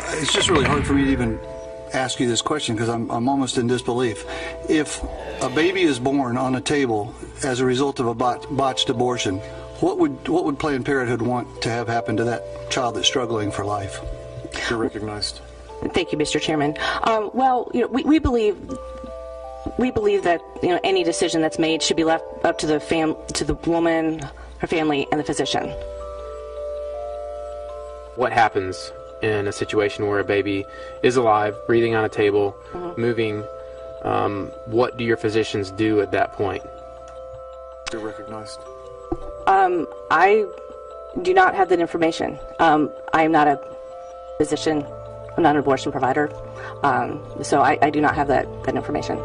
It's just really hard for me to even ask you this question because I'm almost in disbelief. If a baby is born on a table as a result of a botched abortion, what would Planned Parenthood want to have happen to that child that's struggling for life? You're recognized. Thank you, Mr. Chairman. Well, we believe that any decision that's made should be left up to the woman, her family, and the physician. What happens in a situation where a baby is alive, breathing on a table, moving? What do your physicians do at that point? You're recognized. I do not have that information. I am not a physician. I'm not an abortion provider, so I do not have that information.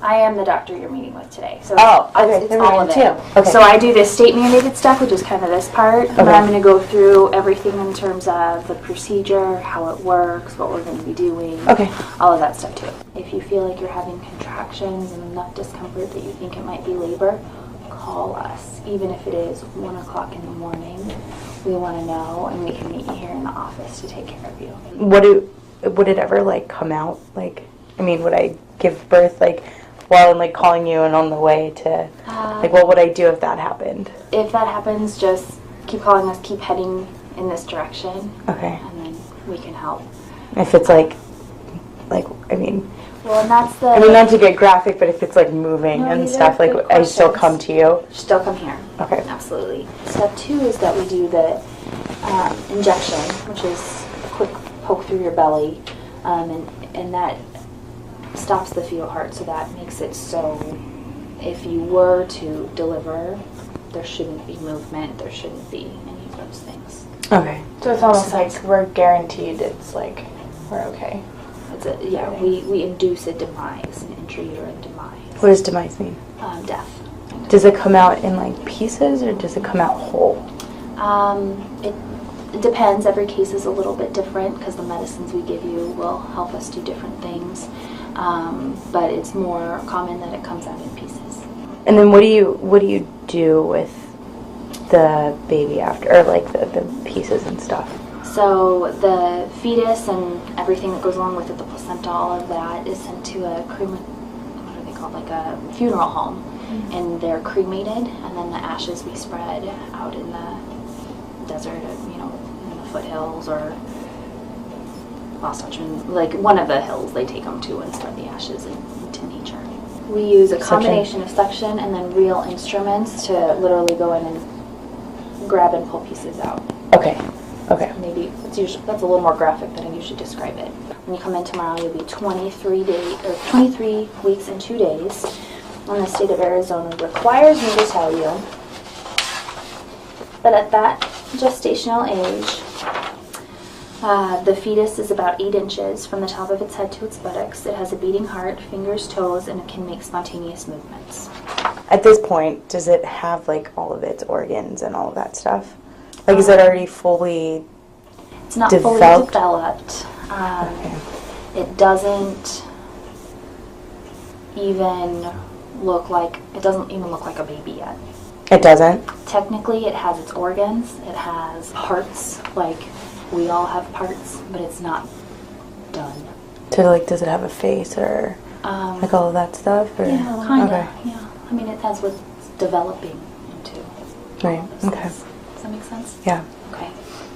I am the doctor you're meeting with today. So okay. it's all of it. Too. Okay. So I do the state mandated stuff, which is kind of this part, but I'm going to go through everything in terms of the procedure, how it works, what we're going to be doing, all of that stuff too. If you feel like you're having contractions and enough discomfort that you think it might be labor, call us. Even if it is 1 o'clock in the morning, we want to know, and we can meet you here in the office to take care of you. Would it ever come out? Would I give birth while I'm calling you and on the way to what would I do if that happened? If that happens, just keep calling us, keep heading in this direction. Okay. And then we can help. If it's well, and that's the not to get graphic, but if it's moving and stuff, I still come to you. Still come here. Okay. Absolutely. Step 2 is that we do the injection, which is a quick poke through your belly, and that stops the fetal heart, so that makes it so if you were to deliver, there shouldn't be movement, there shouldn't be any of those things. Okay. So it's almost like we're guaranteed it's we're okay. We induce a demise, an intrauterine demise. What does demise mean? Death. Does it come out in pieces or does it come out whole? It depends. Every case is a little bit different because the medicines we give you will help us do different things. But it's more common that it comes out in pieces. And then what do you do with the baby after, or the pieces and stuff? So the fetus and everything that goes along with it, the placenta, all of that is sent to a a funeral home, and they're cremated, and then the ashes we spread out in the desert, in the foothills or Wasatch, one of the hills they take them to and spread the ashes into nature. We use a combination of suction and then real instruments to literally go in and grab and pull pieces out. Okay. Maybe that's a little more graphic than I usually describe it. When you come in tomorrow, you'll be 23 weeks and 2 days. And the state of Arizona requires me to tell you that at that gestational age, the fetus is about 8 inches from the top of its head to its buttocks. It has a beating heart, fingers, toes, and it can make spontaneous movements. At this point, does it have all of its organs and all of that stuff? Is it already fully It's not developed? fully developed. It doesn't even look like a baby yet. It doesn't? Technically, it has its organs. It has parts, we all have parts, but it's not done. So, does it have a face or all of that stuff? Or? Yeah, kind of. Okay. Yeah. It has what's developing into. Right. Okay. Does that make sense? Yeah. Okay. I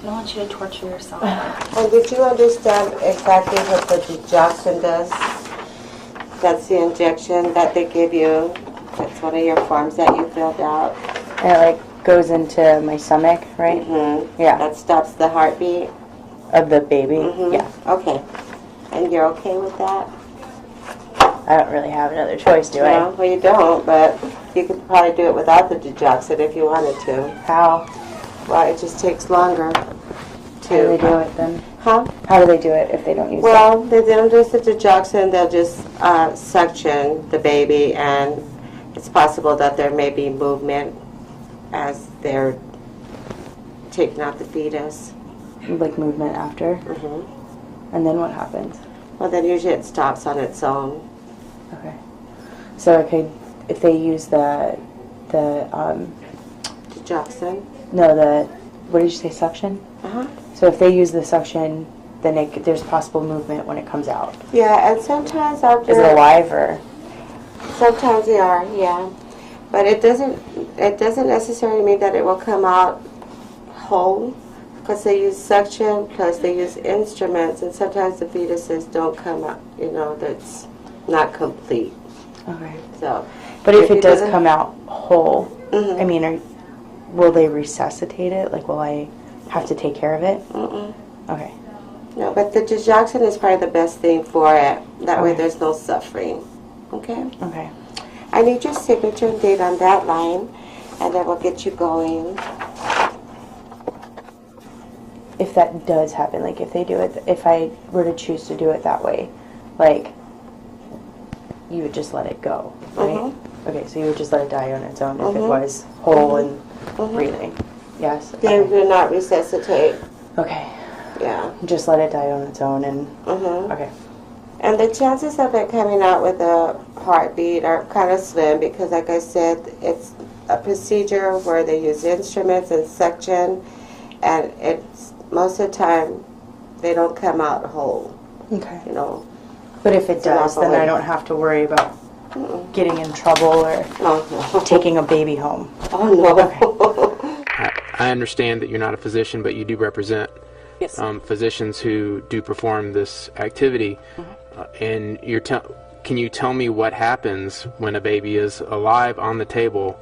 don't want you to torture yourself. And did you understand exactly what the digoxin does? That's the injection that they give you. That's one of your forms that you filled out. And it goes into my stomach, right? Mm-hmm. Yeah. That stops the heartbeat. Of the baby? Mm-hmm. Yeah. Okay. And you're okay with that? I don't really have another choice, do I? No, well you don't, but you could probably do it without the digoxin if you wanted to. How? Well, it just takes longer. How do they do it then? Huh? How do they do it if they don't use Well, they don't use the digoxin, they'll just suction the baby, and it's possible that there may be movement as they're taking out the fetus. Movement after? Mm-hmm. And then what happens? Well, then usually it stops on its own. Okay. So if they use the Digoxin. what did you say, suction? Uh-huh. So if they use the suction, then there's possible movement when it comes out. Yeah, and sometimes after... Is it alive or? Sometimes they are, yeah. But it doesn't necessarily mean that it will come out whole, because they use suction, plus they use instruments, and sometimes the fetuses don't come out, that's not complete. Okay. So, But if it does doesn't- come out whole, Mhm. I mean, will they resuscitate it? Like, will I have to take care of it? Mm-mm. Okay. No, but the digoxin is probably the best thing for it. That way Okay. there's no suffering. Okay? Okay. I need your signature and date on that line, and then we'll get you going. If that does happen, like if they do it, if I were to choose to do it that way, like, you would just let it go, right? Mhm. Okay, so you would just let it die on its own if it Mhm. was whole and Mhm. breathing. Yes? They Okay. do not resuscitate. Okay. Yeah. Just let it die on its own and, Mhm. okay. And the chances of it coming out with a heartbeat are kind of slim because, like I said, it's a procedure where they use instruments and suction, and it's most of the time they don't come out whole. Okay. But if it It's an does, then I awful don't have to worry about getting in trouble or Oh no! taking a baby home. Oh no! I understand that you're not a physician, but you do represent Yes. physicians who do perform this activity. And can you tell me what happens when a baby is alive on the table?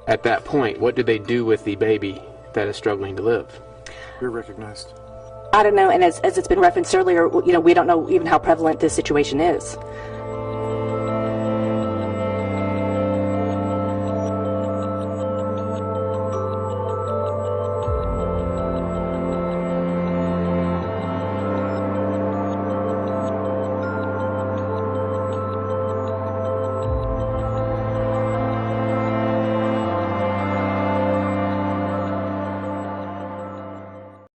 At that point, what do they do with the baby that is struggling to live? You're recognized. I don't know, and as it's been referenced earlier, we don't know even how prevalent this situation is.